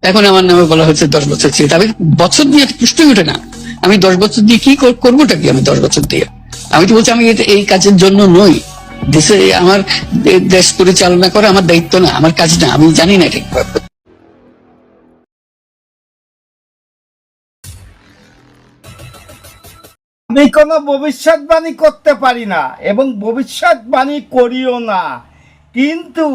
এখন আমার নামে বলা হচ্ছে 10 বছর ছিল। আমি বছর দিয়ে প্রশ্নই ওঠে না। আমি 10 বছর দিয়ে কি করবোটা কি? আমি 10 বছর দিয়ে আমি তো বলছি আমি এই কাজের জন্য নই। দেশে আমার দেশ পরিচালনা করা আমার দায়িত্ব না, আমার কাজ না, আমি জানি না ঠিক। আমি কোনো ভবিষ্যৎবাণী করতে পারি না এবং ভবিষ্যৎবাণী করিও না, কিন্তু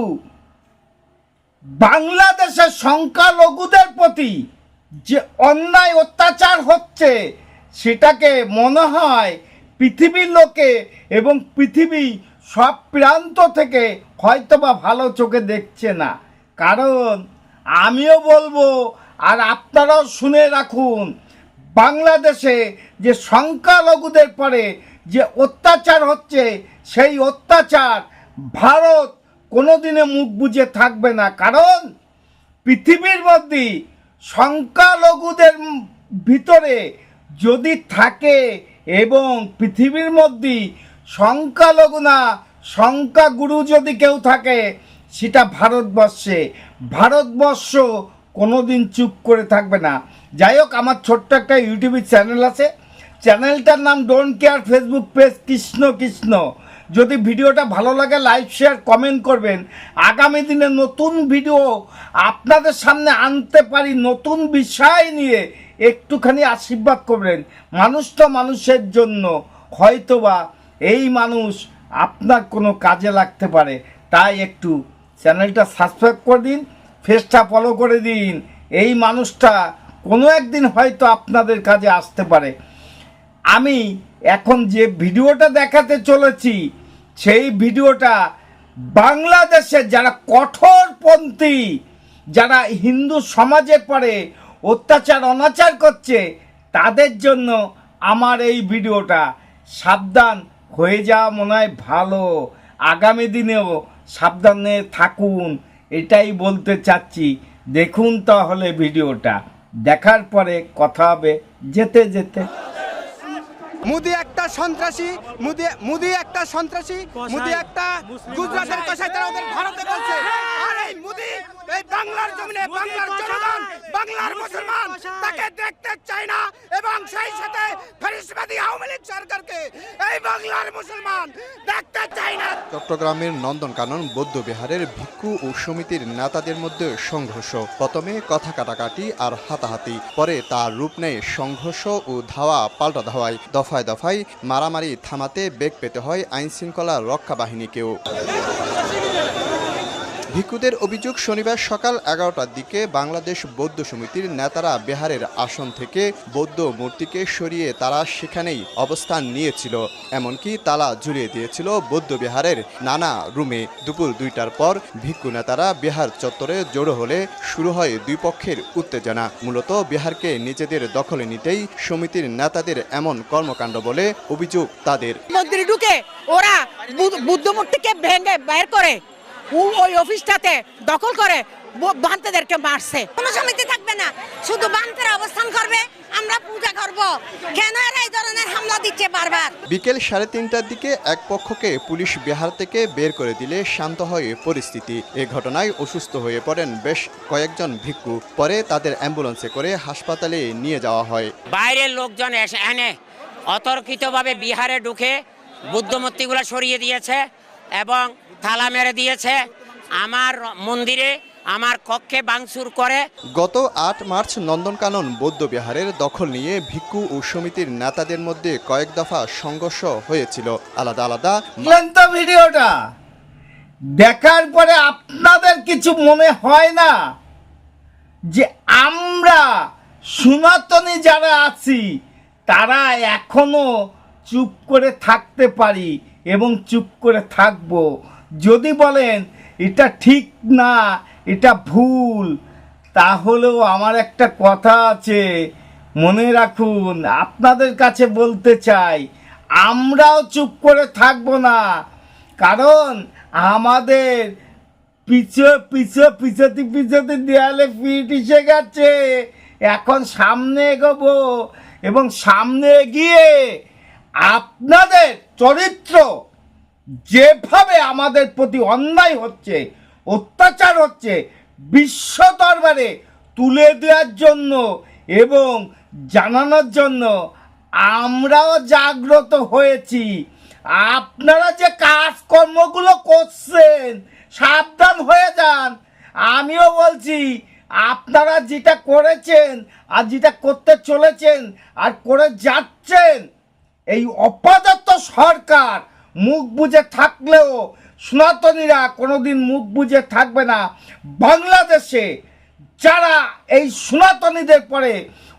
বাংলাদেশের সংখ্যালঘুদের প্রতি যে অন্যায় অত্যাচার হচ্ছে সেটাকে মনে হয় পৃথিবীর লোকে এবং পৃথিবী সব প্রান্ত থেকে হয়তোবা ভালো চোখে দেখছে না। কারণ আমিও বলবো আর আপনারাও শুনে রাখুন, বাংলাদেশে যে সংখ্যালঘুদের পরে যে অত্যাচার হচ্ছে সেই অত্যাচার ভারত কোনোদিনে মুখ বুজে থাকবে না। কারণ পৃথিবীর মধ্যে সংখ্যালঘুদের ভিতরে যদি থাকে এবং পৃথিবীর মধ্যে সংখ্যালঘু না সংখ্যাগুরু যদি কেউ থাকে সেটা ভারতবর্ষে। ভারতবর্ষ কোনোদিন চুপ করে থাকবে না। যাই হোক, আমার ছোট্ট একটা ইউটিউব চ্যানেল আছে, চ্যানেলটার নাম don't care, Facebook page Krishna Krishna. যদি ভিডিওটা ভালো লাগে লাইক শেয়ার কমেন্ট করবেন। আগামী দিনে নতুন ভিডিও আপনাদের সামনে আনতে পারি, নতুন বিষয় নিয়ে একটুখানি আশীর্বাদ করবেন। মানুষ তো মানুষের জন্য, হয়তোবা এই মানুষ আপনার কোনো কাজে লাগতে পারে, তাই একটু চ্যানেলটা সাবস্ক্রাইব করে দিন, ফেসটা ফলো করে দিন। এই মানুষটা কোনো একদিন হয়তো আপনাদের কাজে আসতে পারে। আমি এখন যে ভিডিওটা দেখাতে চলেছি সেই ভিডিওটা বাংলাদেশে যারা কঠোরপন্থী, যারা হিন্দু সমাজে পড়ে অত্যাচার অনাচার করছে তাদের জন্য আমার এই ভিডিওটা। সাবধান হয়ে যাওয়া মনে হয় ভালো, আগামী দিনেও সাবধানে থাকুন, এটাই বলতে চাচ্ছি। দেখুন তাহলে ভিডিওটা, দেখার পরে কথা হবে যেতে যেতে। মোদি একটা সন্ত্রাসী, মোদি একটা সন্ত্রাসী, মোদি একটা গুজরাটের কষাই, তারা ওদের ভারতে বলছে। আর এই মোদি এই বাংলার জমিনে বাংলার জনগণ, বাংলার মুসলমান তাকে দেখতে চায় না এবং সেই সাথে ফ্যাসিবাদী আওয়ামী লীগ সরকারকে এই বাংলার মুসলমান দেখতে চায় না। চট্টগ্রামের নন্দনকানন বৌদ্ধ বিহারের ভিক্ষু ও সমিতির নেতাদের মধ্যে সংঘর্ষ। প্রথমে কথা কাটাকাটি আর হাতাহাতি, পরে তার রূপ নেয় সংঘর্ষ ও ধাওয়া পাল্টা ধাওয়ায়। দফায় দফায় মারামারি থামাতে বেগ পেতে হয় আইনশৃঙ্খলা রক্ষা বাহিনীকেও। ভিক্ষুদের অভিযোগ, শনিবার সকাল 11টার দিকে বাংলাদেশ বৌদ্ধ সমিতির নেতারা বিহারের আসন থেকে বৌদ্ধ মূর্তিকে সরিয়ে তারা সেখানেই অবস্থান নিয়েছিল, এমনকি তালা ঝুলিয়ে দিয়েছিল বৌদ্ধ বিহারের নানা রুমে। দুপুর 2টার পর ভিক্ষু নেতারা বিহার চত্বরে জড়ো হলে শুরু হয় দুই পক্ষের উত্তেজনা। মূলত বিহারকে নিজেদের দখলে নিতেই সমিতির নেতাদের এমন কর্মকাণ্ড বলে অভিযোগ তাদের। মন্দিরে ঢুকে ওরা বুদ্ধ মূর্তিকে ভেঙে বের করে ওই অফিসটাতে দখল করে বান্তেদেরকে মারছে। কোনো সমিতি থাকবে না, শুধু বান্তেরা অবস্থান করবে, আমরা পূজা করব। কেন এরা এই ধরনের হামলা দিচ্ছে বারবার? বিকেল 3:30টার দিকে এক পক্ষকে পুলিশ বিহার থেকে বের করে দিলে শান্ত হয় পরিস্থিতি। এ ঘটনায় অসুস্থ হয়ে পড়েন বেশ কয়েকজন ভিক্ষু। পরে তাদের অ্যাম্বুলেন্সে করে হাসপাতালে নিয়ে যাওয়া হয়। বাইরের লোকজন এনে অতর্কিতভাবে বিহারে ঢুকে বুদ্ধ মূর্তিগুলো সরিয়ে দিয়েছে এবং তালা মেরে দিয়েছে। আমার মন্দিরে, আমার কক্ষে ভাঙচুর করে। গত 8 মার্চ নন্দনকানন বৌদ্ধ বিহারের দখল নিয়ে ভিক্ষু ও সমিতির নেতাদের মধ্যে কয়েক দফা সংঘর্ষ হয়েছিল আলাদা আলাদা। ভিডিওটা দেখার পরে আপনাদের কিছু মনে হয় না যে আমরা সনাতনী যারা আছি তারা এখনো চুপ করে থাকতে পারি এবং চুপ করে থাকবো? যদি বলেন এটা ঠিক না, এটা ভুল, তাহলেও আমার একটা কথা আছে, মনে রাখুন। আপনাদের কাছে বলতে চাই, আমরাও চুপ করে থাকবো না। কারণ আমাদের পিছতে দেয়ালে পিঠ এসে গেছে। এখন সামনে এগোবো এবং সামনে এগিয়ে আপনাদের চরিত্র যেভাবে আমাদের প্রতি অন্যায় হচ্ছে, অত্যাচার হচ্ছে, বিশ্ব দরবারে তুলে দেওয়ার জন্য এবং জানানোর জন্য আমরাও জাগ্রত হয়েছি। আপনারা যে কাজকর্মগুলো করছেন সাবধান হয়ে যান। আমিও বলছি আপনারা যেটা করেছেন আর যেটা করতে চলেছেন আর করে যাচ্ছেন, এই অপদার্থ সরকার মুখ বুজে থাকলেও সনাতনীরা কোনোদিন মুখ বুজে থাকবে না। বাংলাদেশে যারা এই সনাতনীদের পরে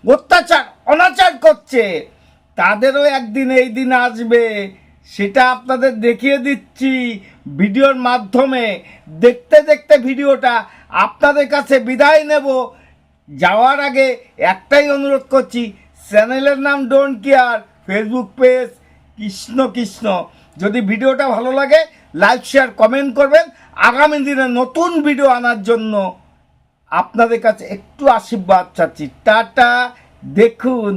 অত্যাচার অনাচার করছে তাদেরও একদিন এই দিন আসবে, সেটা আপনাদের দেখিয়ে দিচ্ছি ভিডিওর মাধ্যমে। দেখতে দেখতে ভিডিওটা আপনাদের কাছে বিদায় নেব। যাওয়ার আগে একটাই অনুরোধ করছি, চ্যানেলের নাম don't care, Facebook page Krishna Krishna. যদি ভিডিওটা ভালো লাগে লাইক শেয়ার কমেন্ট করবেন। আগামী দিনে নতুন ভিডিও আনার জন্য আপনাদের কাছে একটু আশীর্বাদ চাচ্ছি। টাটা। দেখুন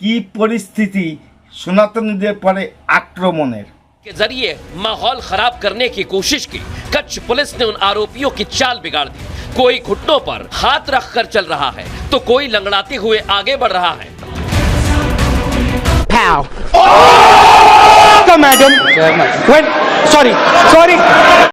কি পরিস্থিতি সনাতনীদের পরে আক্রমণের। के जरिए माहौल खराब करने की कोशिश की। कच्छ पुलिस ने उन आरोपियों की चाल बिगाड़ दी। कोई घुटनों पर हाथ रखकर चल रहा है तो कोई लंगड़ाते हुए आगे बढ़ रहा है। Madam, sorry.